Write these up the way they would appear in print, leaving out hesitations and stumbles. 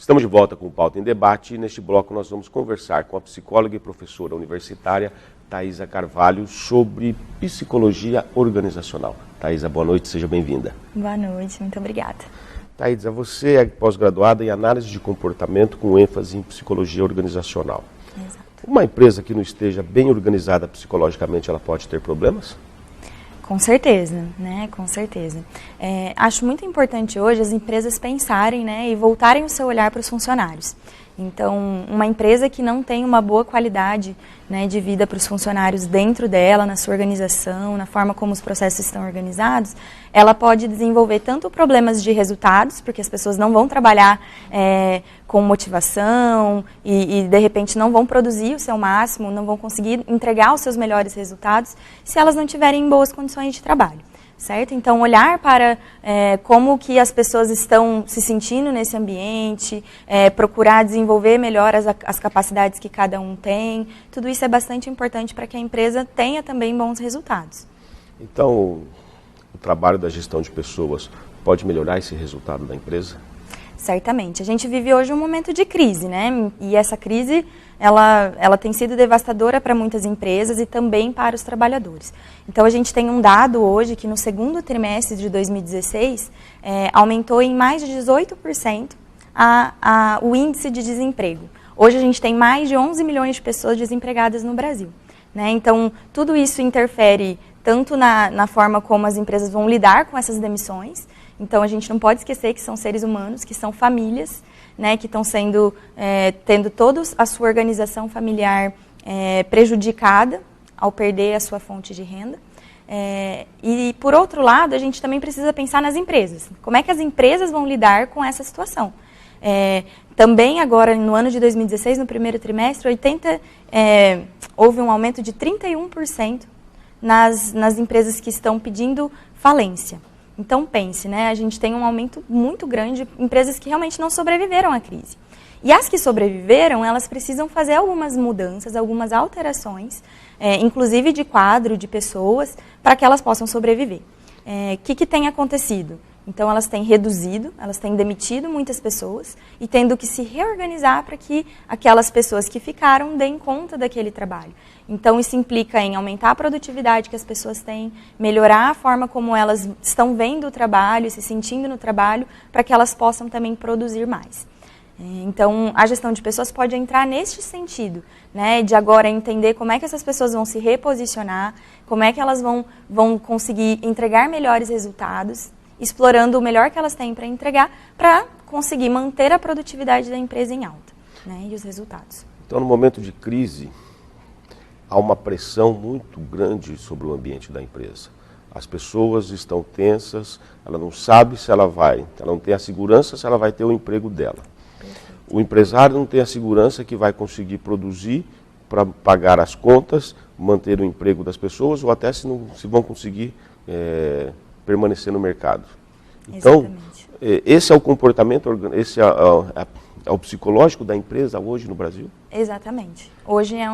Estamos de volta com o Pauta em Debate e neste bloco nós vamos conversar com a psicóloga e professora universitária Thaisa Carvalho sobre psicologia organizacional. Thaisa, boa noite, seja bem-vinda. Boa noite, muito obrigada. Thaisa, você é pós-graduada em análise de comportamento com ênfase em psicologia organizacional. Exato. Uma empresa que não esteja bem organizada psicologicamente, ela pode ter problemas? Com certeza, né? Com certeza. Acho muito importante hoje as empresas pensarem, né, e voltarem o seu olhar para os funcionários. Então, uma empresa que não tem uma boa qualidade, né, de vida para os funcionários dentro dela, na sua organização, na forma como os processos estão organizados, ela pode desenvolver tanto problemas de resultados, porque as pessoas não vão trabalhar com motivação e, de repente, não vão produzir o seu máximo, não vão conseguir entregar os seus melhores resultados se elas não tiverem boas condições de trabalho. Certo? Então, olhar para como que as pessoas estão se sentindo nesse ambiente, procurar desenvolver melhor as capacidades que cada um tem, tudo isso é bastante importante para que a empresa tenha também bons resultados. Então, o trabalho da gestão de pessoas pode melhorar esse resultado da empresa? Certamente. A gente vive hoje um momento de crise, né? E essa crise, ela tem sido devastadora para muitas empresas e também para os trabalhadores. Então, a gente tem um dado hoje que no segundo trimestre de 2016, aumentou em mais de 18% o índice de desemprego. Hoje a gente tem mais de 11 milhões de pessoas desempregadas no Brasil, né? Então, tudo isso interfere tanto na forma como as empresas vão lidar com essas demissões. Então, a gente não pode esquecer que são seres humanos, que são famílias, né, que estão tendo toda a sua organização familiar prejudicada ao perder a sua fonte de renda. E, por outro lado, a gente também precisa pensar nas empresas. Como é que as empresas vão lidar com essa situação? Também agora, no ano de 2016, no primeiro trimestre, houve um aumento de 31% nas empresas que estão pedindo falência. Então, pense, né? A gente tem um aumento muito grande de empresas que realmente não sobreviveram à crise. E as que sobreviveram, elas precisam fazer algumas mudanças, algumas alterações, inclusive de quadro, de pessoas, para que elas possam sobreviver. O que tem acontecido? Então, elas têm reduzido, elas têm demitido muitas pessoas e tendo que se reorganizar para que aquelas pessoas que ficaram deem conta daquele trabalho. Então, isso implica em aumentar a produtividade que as pessoas têm, melhorar a forma como elas estão vendo o trabalho, se sentindo no trabalho, para que elas possam também produzir mais. Então, a gestão de pessoas pode entrar neste sentido, né, de agora entender como é que essas pessoas vão se reposicionar, como é que elas vão conseguir entregar melhores resultados, explorando o melhor que elas têm para entregar, para conseguir manter a produtividade da empresa em alta, né, e os resultados. Então, no momento de crise, há uma pressão muito grande sobre o ambiente da empresa. As pessoas estão tensas, ela não sabe se ela não tem a segurança se ela vai ter o emprego dela. O empresário não tem a segurança que vai conseguir produzir para pagar as contas, manter o emprego das pessoas ou até se vão conseguir permanecer no mercado. Então, esse é o comportamento, esse é o psicológico da empresa hoje no Brasil? Exatamente. Hoje é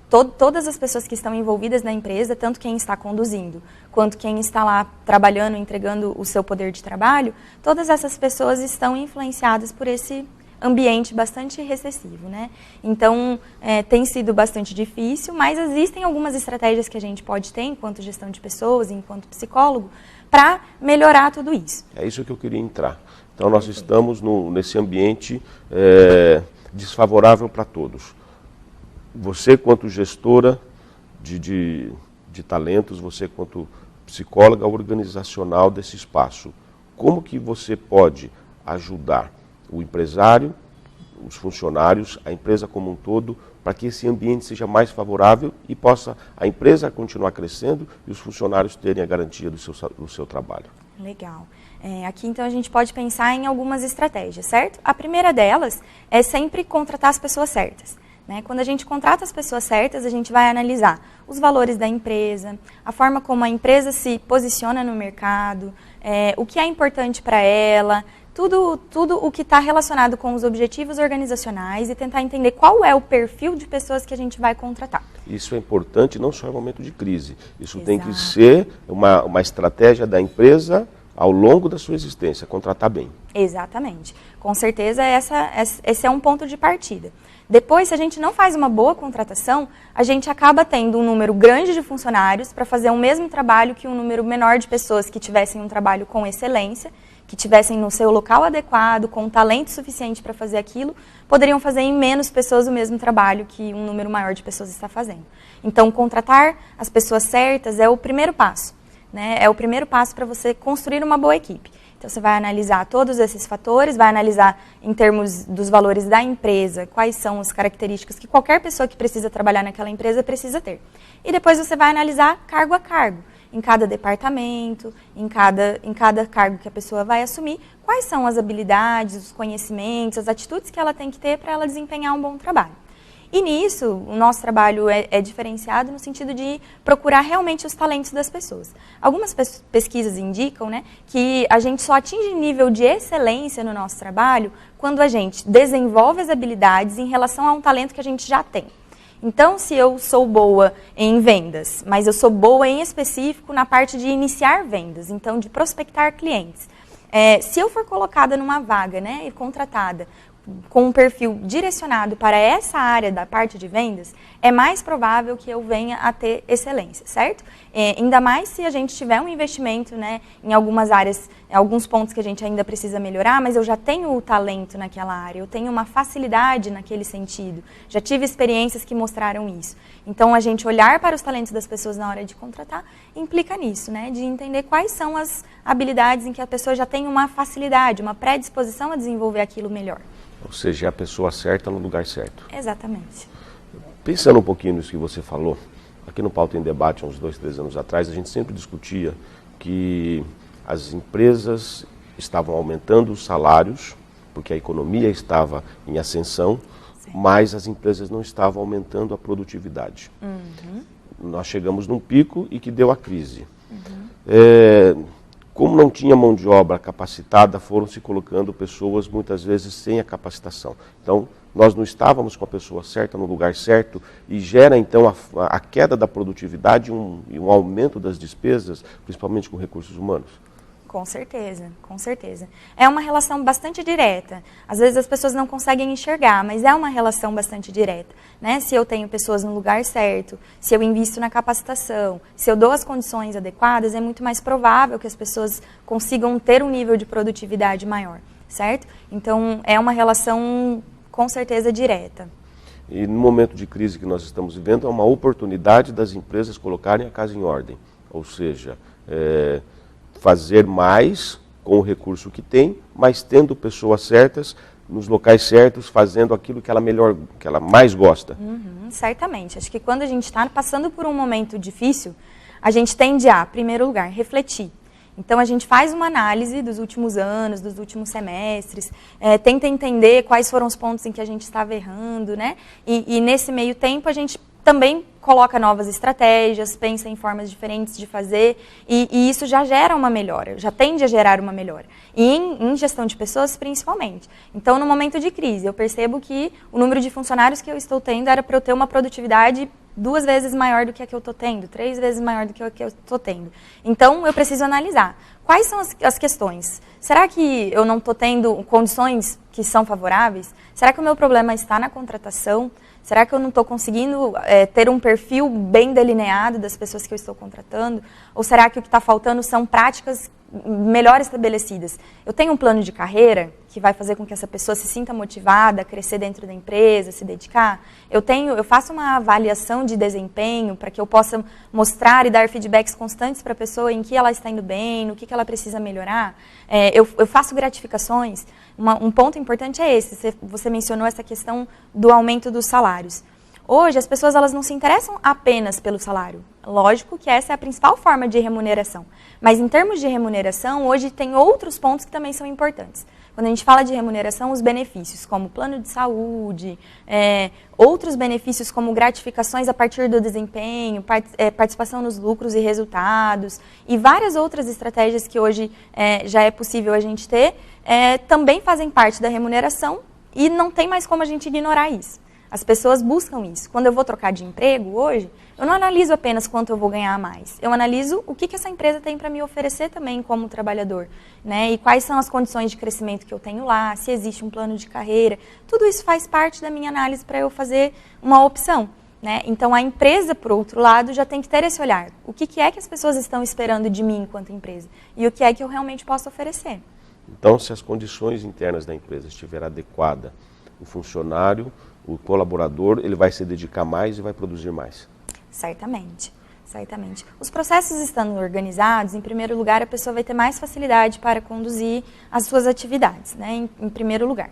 todas as pessoas que estão envolvidas na empresa, tanto quem está conduzindo, quanto quem está lá trabalhando, entregando o seu poder de trabalho, todas essas pessoas estão influenciadas por esse ambiente bastante recessivo, né? Então, tem sido bastante difícil, mas existem algumas estratégias que a gente pode ter enquanto gestão de pessoas, enquanto psicólogo, para melhorar tudo isso. É isso que eu queria entrar. Então, nós estamos nesse ambiente desfavorável para todos. Você, quanto gestora de talentos, você, quanto psicóloga organizacional desse espaço, como que você pode ajudar o empresário, os funcionários, a empresa como um todo, para que esse ambiente seja mais favorável e possa a empresa continuar crescendo e os funcionários terem a garantia do seu trabalho? Legal. Aqui, então, a gente pode pensar em algumas estratégias, certo? A primeira delas é sempre contratar as pessoas certas. Quando a gente contrata as pessoas certas, a gente vai analisar os valores da empresa, a forma como a empresa se posiciona no mercado, o que é importante para ela, tudo o que está relacionado com os objetivos organizacionais e tentar entender qual é o perfil de pessoas que a gente vai contratar. Isso é importante não só no momento de crise, isso tem que ser uma estratégia da empresa ao longo da sua existência, contratar bem. Exatamente. Com certeza esse é um ponto de partida. Depois, se a gente não faz uma boa contratação, a gente acaba tendo um número grande de funcionários para fazer o mesmo trabalho que um número menor de pessoas que tivessem um trabalho com excelência, que tivessem no seu local adequado, com talento suficiente para fazer aquilo, poderiam fazer em menos pessoas o mesmo trabalho que um número maior de pessoas está fazendo. Então, contratar as pessoas certas é o primeiro passo, né? É o primeiro passo para você construir uma boa equipe. Então, você vai analisar todos esses fatores, vai analisar em termos dos valores da empresa, quais são as características que qualquer pessoa que precisa trabalhar naquela empresa precisa ter. E depois você vai analisar cargo a cargo, em cada departamento, em cada cargo que a pessoa vai assumir, quais são as habilidades, os conhecimentos, as atitudes que ela tem que ter para ela desempenhar um bom trabalho. E nisso, o nosso trabalho é diferenciado no sentido de procurar realmente os talentos das pessoas. Algumas pesquisas indicam, né, que a gente só atinge nível de excelência no nosso trabalho quando a gente desenvolve as habilidades em relação a um talento que a gente já tem. Então, se eu sou boa em vendas, mas eu sou boa em específico na parte de iniciar vendas, então de prospectar clientes. Se eu for colocada numa vaga, né, e contratada com um perfil direcionado para essa área da parte de vendas, é mais provável que eu venha a ter excelência, certo? Ainda mais se a gente tiver um investimento, né, em algumas áreas, em alguns pontos que a gente ainda precisa melhorar, mas eu já tenho o talento naquela área, eu tenho uma facilidade naquele sentido, já tive experiências que mostraram isso. Então, a gente olhar para os talentos das pessoas na hora de contratar implica nisso, né, de entender quais são as habilidades em que a pessoa já tem uma facilidade, uma predisposição a desenvolver aquilo melhor. Ou seja, é a pessoa certa no lugar certo. Exatamente. Pensando um pouquinho nisso que você falou, aqui no Pauta em Debate, uns 2, 3 anos atrás, a gente sempre discutia que as empresas estavam aumentando os salários, porque a economia estava em ascensão, sim, mas as empresas não estavam aumentando a produtividade. Uhum. Nós chegamos num pico e que deu a crise. Uhum. Como não tinha mão de obra capacitada, foram se colocando pessoas muitas vezes sem a capacitação. Então, nós não estávamos com a pessoa certa no lugar certo e gera então a queda da produtividade e um aumento das despesas, principalmente com recursos humanos. Com certeza, com certeza. É uma relação bastante direta. Às vezes as pessoas não conseguem enxergar, mas é uma relação bastante direta, né? Se eu tenho pessoas no lugar certo, se eu invisto na capacitação, se eu dou as condições adequadas, é muito mais provável que as pessoas consigam ter um nível de produtividade maior, certo? Então, é uma relação com certeza direta. E no momento de crise que nós estamos vivendo, é uma oportunidade das empresas colocarem a casa em ordem, ou seja, fazer mais com o recurso que tem, mas tendo pessoas certas, nos locais certos, fazendo aquilo que ela mais gosta. Uhum, certamente. Acho que quando a gente está passando por um momento difícil, a gente tende a, em primeiro lugar, refletir. Então, a gente faz uma análise dos últimos anos, dos últimos semestres, tenta entender quais foram os pontos em que a gente estava errando, né? E nesse meio tempo, a gente também coloca novas estratégias, pensa em formas diferentes de fazer, e isso já gera uma melhora, já tende a gerar uma melhora. E em gestão de pessoas, principalmente. Então, no momento de crise, eu percebo que o número de funcionários que eu estou tendo era para eu ter uma produtividade 2 vezes maior do que a que eu estou tendo, 3 vezes maior do que a que eu estou tendo. Então, eu preciso analisar quais são as questões. Será que eu não estou tendo condições que são favoráveis? Será que o meu problema está na contratação? Será que eu não estou conseguindo ter um perfil bem delineado das pessoas que eu estou contratando? Ou será que o que está faltando são práticas melhor estabelecidas? Eu tenho um plano de carreira que vai fazer com que essa pessoa se sinta motivada a crescer dentro da empresa, se dedicar? Eu faço uma avaliação de desempenho para que eu possa mostrar e dar feedbacks constantes para a pessoa em que ela está indo bem, no que ela precisa melhorar? Eu faço gratificações. Um ponto importante é esse, você mencionou essa questão do aumento dos salários. Hoje, as pessoas elas não se interessam apenas pelo salário. Lógico que essa é a principal forma de remuneração. Mas, em termos de remuneração, hoje tem outros pontos que também são importantes. Quando a gente fala de remuneração, os benefícios, como plano de saúde, outros benefícios como gratificações a partir do desempenho, participação nos lucros e resultados, e várias outras estratégias que hoje já é possível a gente ter, também fazem parte da remuneração e não tem mais como a gente ignorar isso. As pessoas buscam isso. Quando eu vou trocar de emprego hoje, eu não analiso apenas quanto eu vou ganhar a mais. Eu analiso o que essa empresa tem para me oferecer também como trabalhador, né? E quais são as condições de crescimento que eu tenho lá, se existe um plano de carreira. Tudo isso faz parte da minha análise para eu fazer uma opção, né? Então, a empresa, por outro lado, já tem que ter esse olhar. O que é que as pessoas estão esperando de mim enquanto empresa? E o que é que eu realmente posso oferecer? Então, se as condições internas da empresa estiverem adequadas, o funcionário, o colaborador, ele vai se dedicar mais e vai produzir mais. Certamente, certamente. Os processos estando organizados, em primeiro lugar, a pessoa vai ter mais facilidade para conduzir as suas atividades, né? Em primeiro lugar.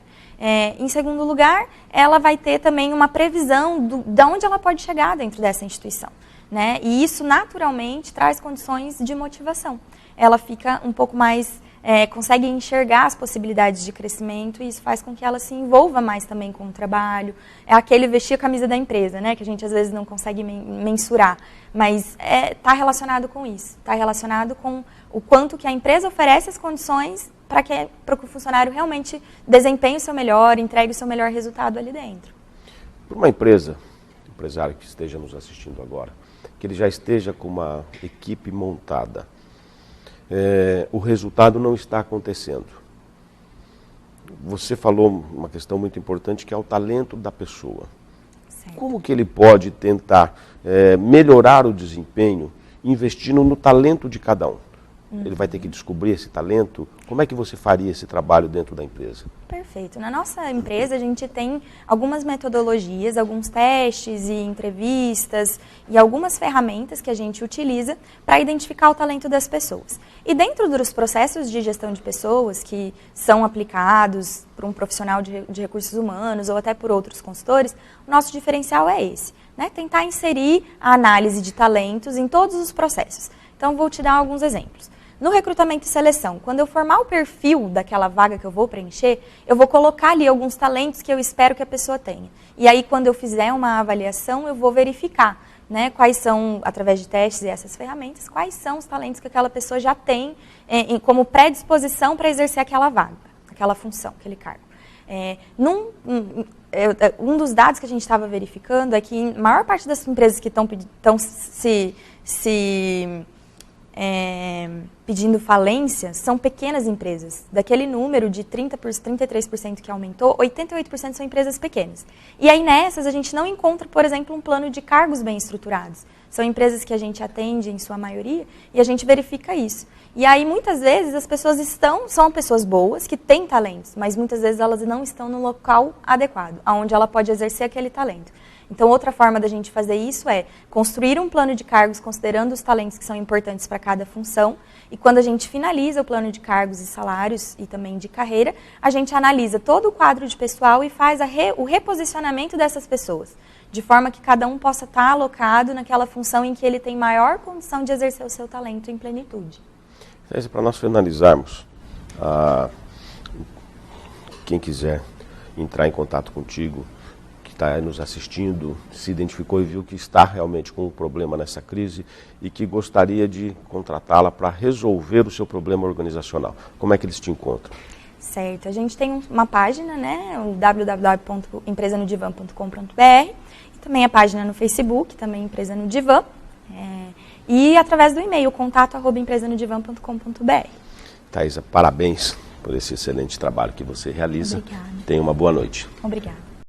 Em segundo lugar, ela vai ter também uma previsão de onde ela pode chegar dentro dessa instituição, né? E isso, naturalmente, traz condições de motivação. Ela fica um pouco mais... consegue enxergar as possibilidades de crescimento e isso faz com que ela se envolva mais também com o trabalho. É aquele vestir a camisa da empresa, né, que a gente às vezes não consegue mensurar, mas está relacionado com isso, está relacionado com o quanto que a empresa oferece as condições para que o funcionário realmente desempenhe o seu melhor, entregue o seu melhor resultado ali dentro. Para uma empresa, empresário que esteja nos assistindo agora, que ele já esteja com uma equipe montada, o resultado não está acontecendo. Você falou uma questão muito importante que é o talento da pessoa. Certo. Como que ele pode tentar melhorar o desempenho investindo no talento de cada um? Ele vai ter que descobrir esse talento. Como é que você faria esse trabalho dentro da empresa? Perfeito. Na nossa empresa, a gente tem algumas metodologias, alguns testes e entrevistas e algumas ferramentas que a gente utiliza para identificar o talento das pessoas. E dentro dos processos de gestão de pessoas que são aplicados por um profissional de recursos humanos ou até por outros consultores, o nosso diferencial é esse, né? Tentar inserir a análise de talentos em todos os processos. Então, vou te dar alguns exemplos. No recrutamento e seleção, quando eu formar o perfil daquela vaga que eu vou preencher, eu vou colocar ali alguns talentos que eu espero que a pessoa tenha. E aí, quando eu fizer uma avaliação, eu vou verificar, né, quais são, através de testes e essas ferramentas, quais são os talentos que aquela pessoa já tem como predisposição para exercer aquela vaga, aquela função, aquele cargo. Um dos dados que a gente estava verificando é que a maior parte das empresas que estão pedindo falência são pequenas empresas. Daquele número de 33% que aumentou, 88% são empresas pequenas. E aí nessas a gente não encontra, por exemplo, um plano de cargos bem estruturados. São empresas que a gente atende em sua maioria e a gente verifica isso. E aí muitas vezes as pessoas são pessoas boas, que têm talentos, mas muitas vezes elas não estão no local adequado, onde ela pode exercer aquele talento. Então, outra forma da gente fazer isso é construir um plano de cargos considerando os talentos que são importantes para cada função. E quando a gente finaliza o plano de cargos e salários e também de carreira, a gente analisa todo o quadro de pessoal e faz o reposicionamento dessas pessoas, de forma que cada um possa estar alocado naquela função em que ele tem maior condição de exercer o seu talento em plenitude. Para nós finalizarmos, quem quiser entrar em contato contigo, está nos assistindo, se identificou e viu que está realmente com um problema nessa crise e que gostaria de contratá-la para resolver o seu problema organizacional. Como é que eles te encontram? Certo, a gente tem uma página, né, www.empresanodivan.com.br e também a página no Facebook, também Empresa no Divã, e através do e-mail, contato@empresanodivan.com.br. Thaisa, parabéns por esse excelente trabalho que você realiza. Obrigada. Tenha uma boa noite. Obrigada.